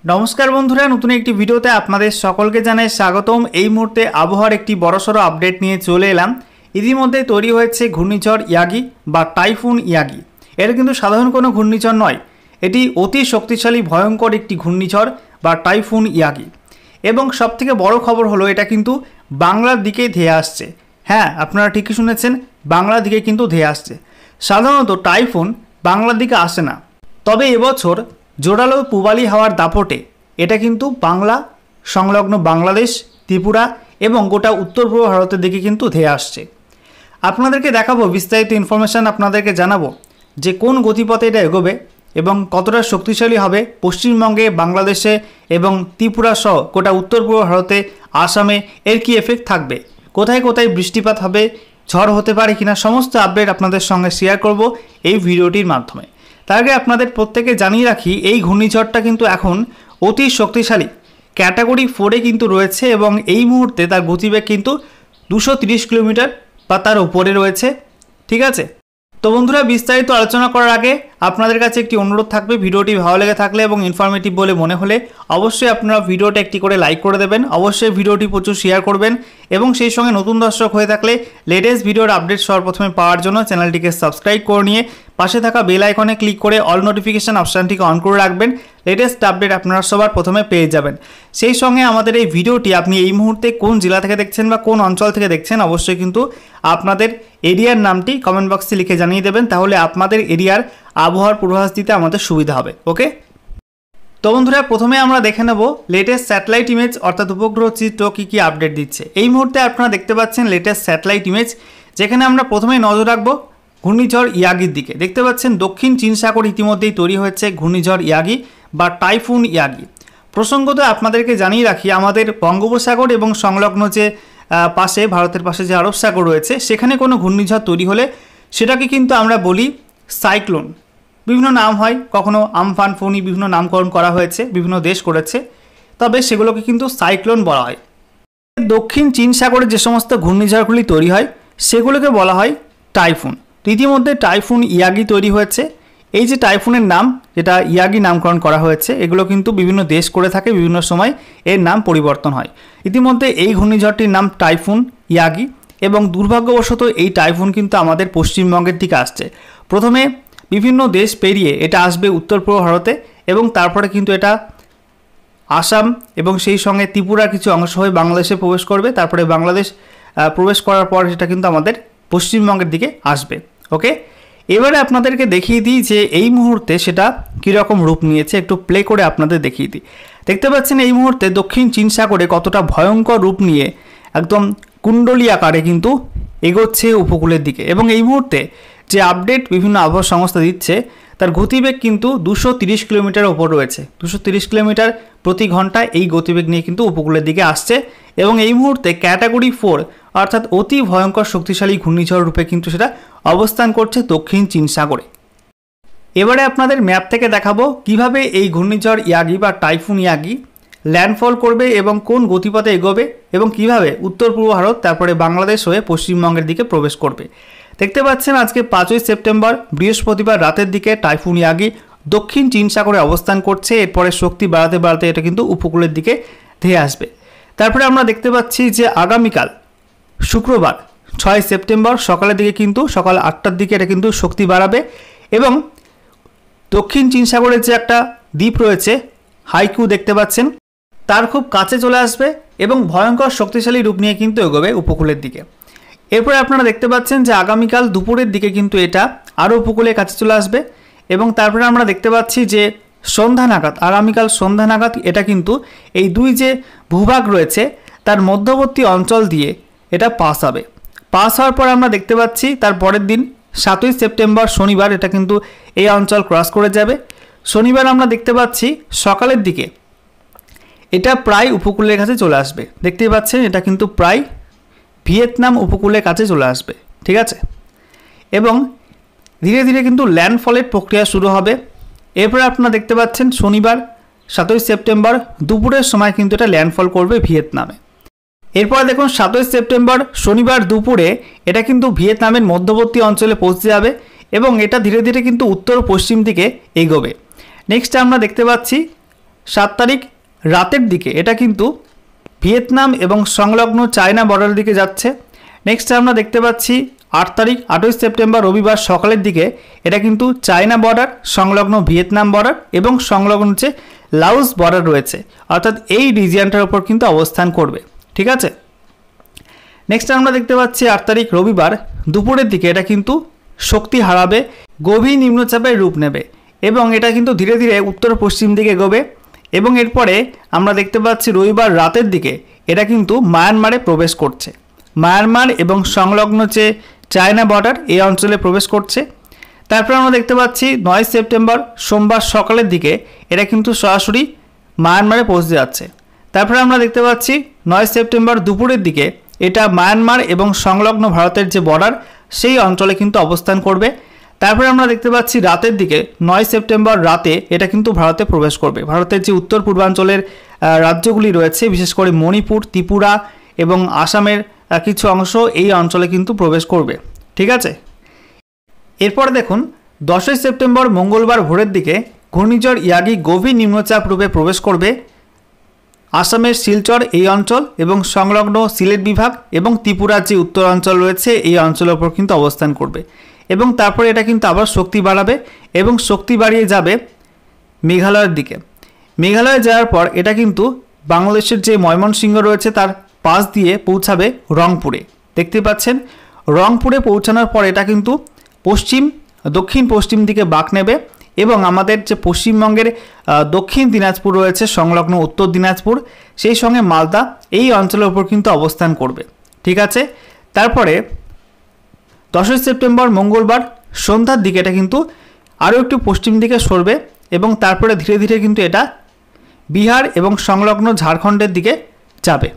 नमस्कार बंधुरा नतून एक भिडियोते आपनादेर सकलके जानाई स्वागतम। এই মুহূর্তে আবহাওয়ার একটি বড়সড় আপডেট নিয়ে চলে এলাম। ইতিমধ্যে তৈরি হয়েছে ঘূর্ণিঝড় ইয়াগি বা টাইফুন ইয়াগি। এটা কিন্তু সাধারণ কোনো ঘূর্ণিঝড় নয়, এটি অতি শক্তিশালী ভয়ঙ্কর একটি ঘূর্ণিঝড় বা টাইফুন ইয়াগি। এবং সবথেকে বড় খবর হলো এটা কিন্তু বাংলার দিকে ধেয়ে আসছে। হ্যাঁ, আপনারা ঠিকই শুনেছেন, বাংলার দিকে কিন্তু ধেয়ে আসছে। সাধারণত টাইফুন বাংলার দিকে আসে না, তবে এবছর জোরালো পূবালি হাওয়ার দাপটে এটা কিন্তু বাংলা সংলগ্ন বাংলাদেশ, ত্রিপুরা এবং গোটা উত্তর পূর্ব ভারতের দিকে কিন্তু ধেয়ে আসছে। আপনাদেরকে দেখাবো বিস্তারিত ইনফরমেশান, আপনাদেরকে জানাবো যে কোন গতিপথে এটা এগোবে এবং কতটা শক্তিশালী হবে পশ্চিমবঙ্গে, বাংলাদেশে এবং ত্রিপুরা সহ গোটা উত্তর পূর্ব ভারতে, আসামে এর কী এফেক্ট থাকবে, কোথায় কোথায় বৃষ্টিপাত হবে, ঝড় হতে পারে কিনা, সমস্ত আপডেট আপনাদের সঙ্গে শেয়ার করব এই ভিডিওটির মাধ্যমে। তার আগে আপনাদের প্রত্যেকে জানিয়ে রাখি, এই ঘূর্ণিঝড়টা কিন্তু এখন অতি শক্তিশালী ক্যাটাগরি 4-এ কিন্তু রয়েছে এবং এই মুহূর্তে তার গতিবেগ কিন্তু 230 কিলোমিটার বা তার উপরে রয়েছে। ঠিক আছে, তো বন্ধুরা বিস্তারিত আলোচনা করার আগে আপনাদের কাছে একটি অনুরোধ থাকবে, ভিডিওটি ভালো লেগে থাকলে এবং ইনফরমেটিভ বলে মনে হলে অবশ্যই আপনারা ভিডিওটা একটি করে লাইক করে দেবেন, অবশ্যই ভিডিওটি প্রচুর শেয়ার করবেন এবং সেই সঙ্গে নতুন দর্শক হয়ে থাকলে লেটেস্ট ভিডিওর আপডেট সবার প্রথমে পাওয়ার জন্য চ্যানেলটিকে সাবস্ক্রাইব করে নিয়ে পাশে থাকা বেল আইকনে ক্লিক করে অল নোটিফিকেশান অপশানটিকে অন করে রাখবেন। লেটেস্ট আপডেট আপনারা সবার প্রথমে পেয়ে যাবেন। সেই সঙ্গে আমাদের এই ভিডিওটি আপনি এই মুহূর্তে কোন জেলা থেকে দেখছেন বা কোন অঞ্চল থেকে দেখছেন অবশ্যই কিন্তু আপনাদের এরিয়ার নামটি কমেন্ট বক্সে লিখে জানিয়ে দেবেন, তাহলে আপনাদের এরিয়ার আবহাওয়ার পূর্বাভাস দিতে আমাদের সুবিধা হবে। ওকে, তো বন্ধুরা প্রথমে আমরা দেখে নেব লেটেস্ট স্যাটেলাইট ইমেজ অর্থাৎ উপগ্রহ চিত্র কী আপডেট দিচ্ছে। এই মুহূর্তে আপনারা দেখতে পাচ্ছেন লেটেস্ট স্যাটেলাইট ইমেজ, যেখানে আমরা প্রথমে নজর রাখবো ঘূর্ণিঝড় ইয়াগির দিকে। দেখতে পাচ্ছেন দক্ষিণ চীন সাগর ইতিমধ্যেই তৈরি হয়েছে ঘূর্ণিঝড় ইয়াগি বা টাইফুন ইয়াগি। প্রসঙ্গত আপনাদেরকে জানিয়ে রাখি, আমাদের বঙ্গোপসাগর এবং সংলগ্ন যে পাশে ভারতের পাশে যে আরব সাগর রয়েছে সেখানে কোনো ঘূর্ণিঝড় তৈরি হলে সেটাকে কিন্তু আমরা বলি সাইক্লোন। বিভিন্ন নাম হয়, কখনো আমফান, ফনি, বিভিন্ন নামকরণ করা হয়েছে, বিভিন্ন দেশ করেছে, তবে সেগুলোকে কিন্তু সাইক্লোন বলা হয়। দক্ষিণ চীন সাগরে যে সমস্ত ঘূর্ণিঝড়গুলি তৈরি হয় সেগুলোকে বলা হয় টাইফুন। ইতিমধ্যে টাইফুন ইয়াগি তৈরি হয়েছে। এই যে টাইফুনের নাম, যেটা ইয়াগি নামকরণ করা হয়েছে, এগুলো কিন্তু বিভিন্ন দেশ করে থাকে, বিভিন্ন সময় এর নাম পরিবর্তন হয়। ইতিমধ্যে এই ঘূর্ণিঝড়টির নাম টাইফুন ইয়াগি এবং দুর্ভাগ্যবশত এই টাইফুন কিন্তু আমাদের পশ্চিমবঙ্গের দিকে আসছে। প্রথমে বিভিন্ন দেশ পেরিয়ে এটা আসবে উত্তর পূর্ব ভারতে এবং তারপরে কিন্তু এটা আসাম এবং সেই সঙ্গে ত্রিপুরার কিছু অংশ হয়ে বাংলাদেশে প্রবেশ করবে। তারপরে বাংলাদেশ প্রবেশ করার পর সেটা কিন্তু আমাদের পশ্চিমবঙ্গের দিকে আসবে। ওকে, এবারে আপনাদেরকে দেখিয়ে দিই যে এই মুহূর্তে সেটা কীরকম রূপ নিয়েছে, একটু প্লে করে আপনাদের দেখিয়ে দিই। দেখতে পাচ্ছেন এই মুহূর্তে দক্ষিণ চীন সাগরে কতটা ভয়ঙ্কর রূপ নিয়ে একদম কুণ্ডলী আকারে কিন্তু এগোচ্ছে উপকূলের দিকে এবং এই মুহূর্তে যে আপডেট বিভিন্ন আবহাওয়া সংস্থা দিচ্ছে তার গতিবেগ কিন্তু 230 কিলোমিটার ওপর রয়েছে। 230 কিলোমিটার প্রতি ঘন্টায় এই গতিবেগ নিয়ে কিন্তু উপকূলের দিকে আসছে এবং এই মুহূর্তে ক্যাটাগরি 4 অর্থাৎ অতি ভয়ঙ্কর শক্তিশালী ঘূর্ণিঝড় রূপে কিন্তু সেটা অবস্থান করছে দক্ষিণ চীন সাগরে। এবারে আপনাদের ম্যাপ থেকে দেখাবো কিভাবে এই ঘূর্ণিঝড় ইয়াগি বা টাইফুন ইয়াগি ল্যান্ডফল করবে এবং কোন গতিপথে এগোবে এবং কিভাবে উত্তর পূর্ব ভারত তারপরে বাংলাদেশ হয়ে পশ্চিমবঙ্গের দিকে প্রবেশ করবে। দেখতে পাচ্ছেন আজকে 5ই সেপ্টেম্বর বৃহস্পতিবার রাতের দিকে টাইফুন ইয়াগি দক্ষিণ চীন সাগরে অবস্থান করছে। এরপরে শক্তি বাড়াতে বাড়াতে এটা কিন্তু উপকূলের দিকে ধেয়ে আসবে। তারপরে আমরা দেখতে পাচ্ছি যে আগামীকাল শুক্রবার 6 সেপ্টেম্বর সকালের দিকে কিন্তু সকাল 8টার দিকে এটা কিন্তু শক্তি বাড়াবে এবং দক্ষিণ চীন সাগরের যে একটা দ্বীপ রয়েছে হাইকু দেখতে পাচ্ছেন তার খুব কাছে চলে আসবে এবং ভয়ঙ্কর শক্তিশালী রূপ নিয়ে কিন্তু এগোবে উপকূলের দিকে। এরপরে আপনারা দেখতে পাচ্ছেন যে আগামীকাল দুপুরের দিকে কিন্তু এটা আরও উপকূলের কাছে চলে আসবে এবং তারপরে আমরা দেখতে পাচ্ছি যে সন্ধ্যা নাগাদ, আগামীকাল সন্ধ্যা নাগাদ এটা কিন্তু এই দুই যে ভূভাগ রয়েছে তার মধ্যবর্তী অঞ্চল দিয়ে এটা পাস হবে। পাস হওয়ার পর আমরা দেখতে পাচ্ছি তার পরের দিন 7ই সেপ্টেম্বর শনিবার এটা কিন্তু এই অঞ্চল ক্রস করে যাবে। শনিবার আমরা দেখতে পাচ্ছি সকালের দিকে এটা প্রায় উপকূলের কাছে চলে আসবে। দেখতেই পাচ্ছেন এটা কিন্তু প্রায় ভিয়েতনাম উপকূলের কাছে চলে আসবে। ঠিক আছে, এবং ধীরে ধীরে কিন্তু ল্যান্ডফলের প্রক্রিয়া শুরু হবে। এরপরে আপনারা দেখতে পাচ্ছেন শনিবার 7ই সেপ্টেম্বর দুপুরের সময় কিন্তু এটা ল্যান্ডফল করবে ভিয়েতনামে। এরপর দেখুন 7ই সেপ্টেম্বর শনিবার দুপুরে এটা কিন্তু ভিয়েতনামের মধ্যবর্তী অঞ্চলে পৌঁছে যাবে এবং এটা ধীরে ধীরে কিন্তু উত্তর পশ্চিম দিকে এগোবে। নেক্সট আমরা দেখতে পাচ্ছি 7 তারিখ রাতের দিকে এটা কিন্তু ভিয়েতনাম এবং সংলগ্ন চায়না বর্ডারের দিকে যাচ্ছে। নেক্সট আমরা দেখতে পাচ্ছি 8 তারিখ 28 সেপ্টেম্বর রবিবার সকালের দিকে এটা কিন্তু চায়না বর্ডার সংলগ্ন ভিয়েতনাম বর্ডার এবং সংলগ্ন যে লাওস বর্ডার রয়েছে, অর্থাৎ এই রিজিয়নটার উপর কিন্তু অবস্থান করবে। ঠিক আছে, নেক্সট আমরা দেখতে পাচ্ছি 8 তারিখ রবিবার দুপুরের দিকে এটা কিন্তু শক্তি হারাবে, গভীর নিম্নচাপের রূপ নেবে এবং এটা কিন্তু ধীরে ধীরে উত্তর পশ্চিম দিকে এগোবে এবং এরপরে আমরা দেখতে পাচ্ছি রবিবার রাতের দিকে এটা কিন্তু মায়ানমারে প্রবেশ করছে। মায়ানমার এবং সংলগ্ন যে চায়না বর্ডার এই অঞ্চলে প্রবেশ করছে। তারপর আমরা দেখতে পাচ্ছি 9 সেপ্টেম্বর সোমবার সকালের দিকে এটা কিন্তু সরাসরি মায়ানমারে পৌঁছে যাচ্ছে। তারপরে আমরা দেখতে পাচ্ছি 9 সেপ্টেম্বর দুপুরের দিকে এটা মায়ানমার এবং সংলগ্ন ভারতের যে বর্ডার সেই অঞ্চলে কিন্তু অবস্থান করবে। তারপরে আমরা দেখতে পাচ্ছি রাতের দিকে 9 সেপ্টেম্বর রাতে এটা কিন্তু ভারতে প্রবেশ করবে। ভারতের যে উত্তর পূর্বাঞ্চলের রাজ্যগুলি রয়েছে, বিশেষ করে মণিপুর, ত্রিপুরা এবং আসামের কিছু অংশ এই অঞ্চলে কিন্তু প্রবেশ করবে। ঠিক আছে, এরপরে দেখুন 10 সেপ্টেম্বর মঙ্গলবার ভোরের দিকে ঘূর্ণিঝড় ইয়াগি গভীর নিম্নচাপ রূপে প্রবেশ করবে আসামের শিলচর এই অঞ্চল এবং সংলগ্ন সিলেট বিভাগ এবং ত্রিপুরার যে উত্তর অঞ্চল রয়েছে এই অঞ্চলের উপর কিন্তু অবস্থান করবে এবং তারপরে এটা কিন্তু আবার শক্তি বাড়াবে এবং শক্তি বাড়িয়ে যাবে মেঘালয়ের দিকে। মেঘালয়ে যাওয়ার পর এটা কিন্তু বাংলাদেশের যে ময়মনসিংহ রয়েছে তার পাশ দিয়ে পৌঁছাবে রংপুরে। দেখতে পাচ্ছেন রংপুরে পৌঁছানোর পর এটা কিন্তু দক্ষিণ পশ্চিম দিকে বাঁক নেবে এবং আমাদের যে পশ্চিমবঙ্গের দক্ষিণ দিনাজপুর রয়েছে সংলগ্ন উত্তর দিনাজপুর, সেই সঙ্গে মালদা এই অঞ্চলের উপর কিন্তু অবস্থান করবে। ঠিক আছে, তারপরে 10 সেপ্টেম্বর মঙ্গলবার সন্ধ্যার দিকে এটা কিন্তু আরও একটু পশ্চিম দিকে সরবে এবং তারপরে ধীরে ধীরে কিন্তু এটা বিহার এবং সংলগ্ন ঝাড়খণ্ডের দিকে যাবে।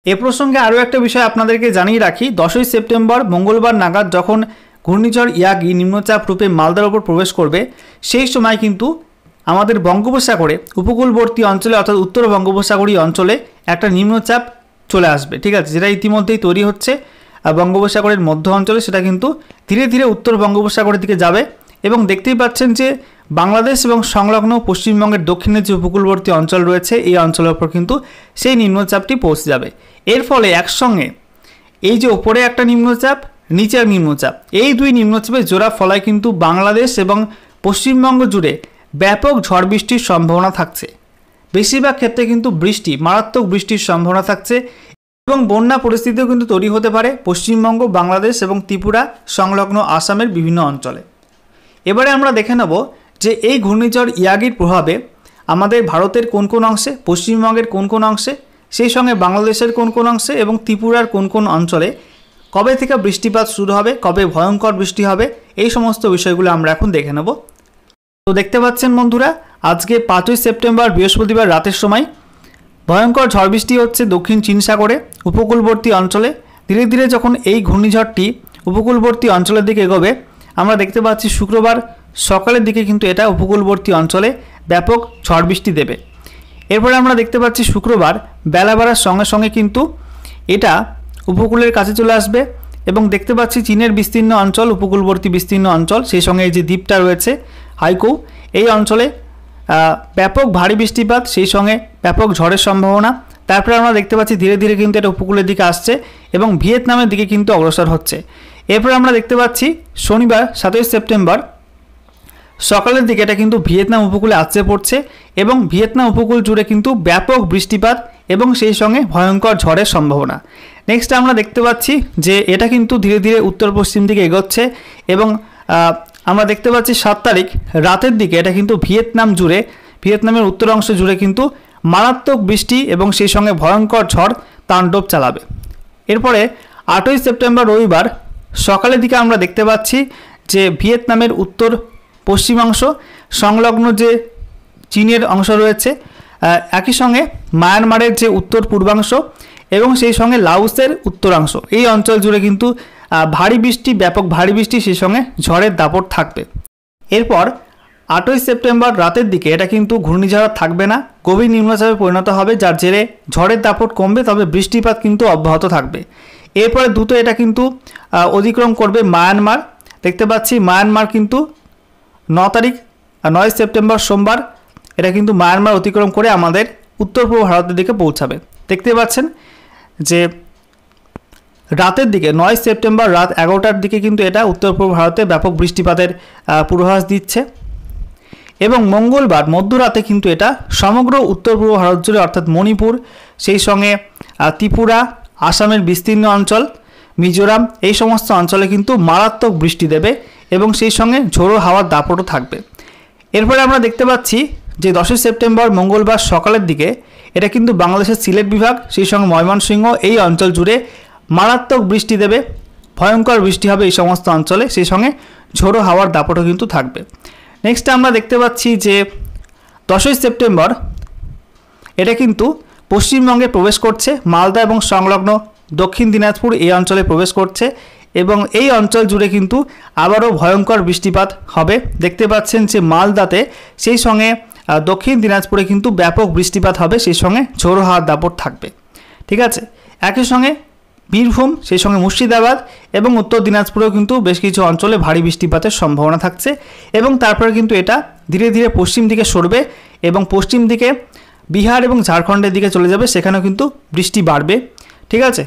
এ প্রসঙ্গে আরও একটা বিষয় আপনাদেরকে জানিয়ে রাখি, 10 সেপ্টেম্বর মঙ্গলবার নাগাদ যখন ঘূর্ণিঝড় ইয়াগি নিম্নচাপ রূপে মালদার ওপর প্রবেশ করবে, সেই সময় কিন্তু আমাদের বঙ্গোপসাগরে উপকূলবর্তী অঞ্চলে অর্থাৎ উত্তর বঙ্গোপসাগরীয় অঞ্চলে একটা নিম্নচাপ চলে আসবে। ঠিক আছে, যেটা ইতিমধ্যেই তৈরি হচ্ছে বঙ্গোপসাগরের মধ্য অঞ্চলে, সেটা কিন্তু ধীরে ধীরে উত্তর বঙ্গোপসাগরের দিকে যাবে এবং দেখতেই পাচ্ছেন যে বাংলাদেশ এবং সংলগ্ন পশ্চিমবঙ্গের দক্ষিণে যে উপকূলবর্তী অঞ্চল রয়েছে এই অঞ্চলের উপর কিন্তু সেই নিম্নচাপটি পৌঁছে যাবে। এর ফলে একসঙ্গে এই যে ওপরে একটা নিম্নচাপ, নিচের নিম্নচাপ, এই দুই নিম্নচাপের জোড়া ফলায় কিন্তু বাংলাদেশ এবং পশ্চিমবঙ্গ জুড়ে ব্যাপক ঝড় বৃষ্টির সম্ভাবনা থাকছে। বেশিরভাগ ক্ষেত্রে কিন্তু মারাত্মক বৃষ্টির সম্ভাবনা থাকছে এবং বন্যা পরিস্থিতিও কিন্তু তৈরি হতে পারে পশ্চিমবঙ্গ, বাংলাদেশ এবং ত্রিপুরা সংলগ্ন আসামের বিভিন্ন অঞ্চলে। এবারে আমরা দেখে নেব যে এই ঘূর্ণিঝড় ইয়াগির প্রভাবে আমাদের ভারতের কোন কোন অংশে, পশ্চিমবঙ্গের কোন কোন অংশে, সেই সঙ্গে বাংলাদেশের কোন কোন অংশে এবং ত্রিপুরার কোন কোন অঞ্চলে কবে থেকে বৃষ্টিপাত শুরু হবে, কবে ভয়ঙ্কর বৃষ্টি হবে, এই সমস্ত বিষয়গুলো আমরা এখন দেখে নেব। তো দেখতে পাচ্ছেন বন্ধুরা, আজকে 5 সেপ্টেম্বর বৃহস্পতিবার রাতের সময় ভয়ঙ্কর ঝড় বৃষ্টি হচ্ছে দক্ষিণ চীন সাগরে উপকূলবর্তী অঞ্চলে। ধীরে ধীরে যখন এই ঘূর্ণিঝড়টি উপকূলবর্তী অঞ্চলের দিকে এগোবে, আমরা দেখতে পাচ্ছি শুক্রবার সকালের দিকে কিন্তু এটা উপকূলবর্তী অঞ্চলে ব্যাপক ঝড় বৃষ্টি দেবে। এরপরে আমরা দেখতে পাচ্ছি শুক্রবার বেলা বাড়ার সঙ্গে সঙ্গে কিন্তু এটা উপকূলের কাছে চলে আসবে এবং দেখতে পাচ্ছি চীনের বিস্তীর্ণ অঞ্চল, উপকূলবর্তী বিস্তীর্ণ অঞ্চল, সেই সঙ্গে এই যে দ্বীপটা রয়েছে হাইকৌ, এই অঞ্চলে ব্যাপক ভারী বৃষ্টিপাত, সেই সঙ্গে ব্যাপক ঝড়ের সম্ভাবনা। তারপরে আমরা দেখতে পাচ্ছি ধীরে ধীরে কিন্তু এটা উপকূলের দিকে আসছে এবং ভিয়েতনামের দিকে কিন্তু অগ্রসর হচ্ছে। এরপরে আমরা দেখতে পাচ্ছি শনিবার 27 সেপ্টেম্বর সকালের দিকে এটা কিন্তু ভিয়েতনাম উপকূলে আছড়ে পড়ছে এবং ভিয়েতনাম উপকূল জুড়ে কিন্তু ব্যাপক বৃষ্টিপাত এবং সেই সঙ্গে ভয়ঙ্কর ঝড়ের সম্ভাবনা। নেক্সট আমরা দেখতে পাচ্ছি যে এটা কিন্তু ধীরে ধীরে উত্তর পশ্চিম দিকে এগোচ্ছে এবং আমরা দেখতে পাচ্ছি 7 তারিখ রাতের দিকে এটা কিন্তু ভিয়েতনামের উত্তর অংশ জুড়ে কিন্তু মারাত্মক বৃষ্টি এবং সেই সঙ্গে ভয়ঙ্কর ঝড় তাণ্ডব চালাবে। এরপরে 8 সেপ্টেম্বর রবিবার সকালের দিকে আমরা দেখতে পাচ্ছি যে ভিয়েতনামের উত্তর পশ্চিমাংশ সংলগ্ন যে চীনের অংশ রয়েছে, একই সঙ্গে মায়ানমারের যে উত্তর পূর্বাংশ এবং সেই সঙ্গে লাওসের উত্তরাংশ, এই অঞ্চল জুড়ে কিন্তু ভারী বৃষ্টি, ব্যাপক ভারী বৃষ্টি, সেই সঙ্গে ঝড়ের দাপট থাকবে। এরপর 8 সেপ্টেম্বর রাতের দিকে এটা কিন্তু ঘূর্ণিঝড় থাকবে না, গভীর নিম্নচাপে পরিণত হবে, যার জেরে ঝড়ের দাপট কমবে, তবে বৃষ্টিপাত কিন্তু অব্যাহত থাকবে। এরপরে দ্রুত এটা কিন্তু অতিক্রম করবে মায়ানমার। দেখতে পাচ্ছি মায়ানমার কিন্তু 9 সেপ্টেম্বর সোমবার এটা কিন্তু মায়ানমার অতিক্রম করে আমাদের উত্তর পূর্ব ভারতের দিকে পৌঁছাবে। দেখতে পাচ্ছেন যে রাতের দিকে 9 সেপ্টেম্বর রাত 11টার দিকে কিন্তু এটা উত্তর পূর্ব ভারতে ব্যাপক বৃষ্টিপাতের পূর্বাভাস দিচ্ছে এবং মঙ্গলবার মধ্যরাতে কিন্তু এটা সমগ্র উত্তর পূর্ব ভারত জুড়ে অর্থাৎ মণিপুর, সেই সঙ্গে ত্রিপুরা, আসামের বিস্তীর্ণ অঞ্চল, মিজোরাম এই সমস্ত অঞ্চলে কিন্তু মারাত্মক বৃষ্টি দেবে এবং সেই সঙ্গে ঝোড়ো হাওয়ার দাপটও থাকবে। এরপরে আমরা দেখতে পাচ্ছি যে 10 সেপ্টেম্বর মঙ্গলবার সকালের দিকে এটা কিন্তু বাংলাদেশের সিলেট বিভাগ, সেই সঙ্গে ময়মনসিংহ এই অঞ্চল জুড়ে মারাত্মক বৃষ্টি দেবে, ভয়ঙ্কর বৃষ্টি হবে এই সমস্ত অঞ্চলে, সেই সঙ্গে ঝোড়ো হাওয়ার দাপটও কিন্তু থাকবে। নেক্সট আমরা দেখতে পাচ্ছি যে 10 সেপ্টেম্বর এটা কিন্তু পশ্চিমবঙ্গে প্রবেশ করছে, মালদা এবং সংলগ্ন দক্ষিণ দিনাজপুর এই অঞ্চলে প্রবেশ করছে এবং এই অঞ্চল জুড়ে কিন্তু আবারও ভয়ঙ্কর বৃষ্টিপাত হবে। দেখতে পাচ্ছেন যে মালদাতে, সেই সঙ্গে দক্ষিণ দিনাজপুরে কিন্তু ব্যাপক বৃষ্টিপাত হবে, সেই সঙ্গে ঝোড়ো হাওয়ার দাপট থাকবে। ঠিক আছে, একই সঙ্গে বীরভূম, সেই সঙ্গে মুর্শিদাবাদ এবং উত্তর দিনাজপুরেও কিন্তু বেশ কিছু অঞ্চলে ভারী বৃষ্টিপাতের সম্ভাবনা থাকছে এবং তারপরে কিন্তু এটা ধীরে ধীরে পশ্চিম দিকে সরবে এবং পশ্চিম দিকে বিহার এবং ঝাড়খণ্ডের দিকে চলে যাবে, সেখানেও কিন্তু বৃষ্টি বাড়বে। ঠিক আছে।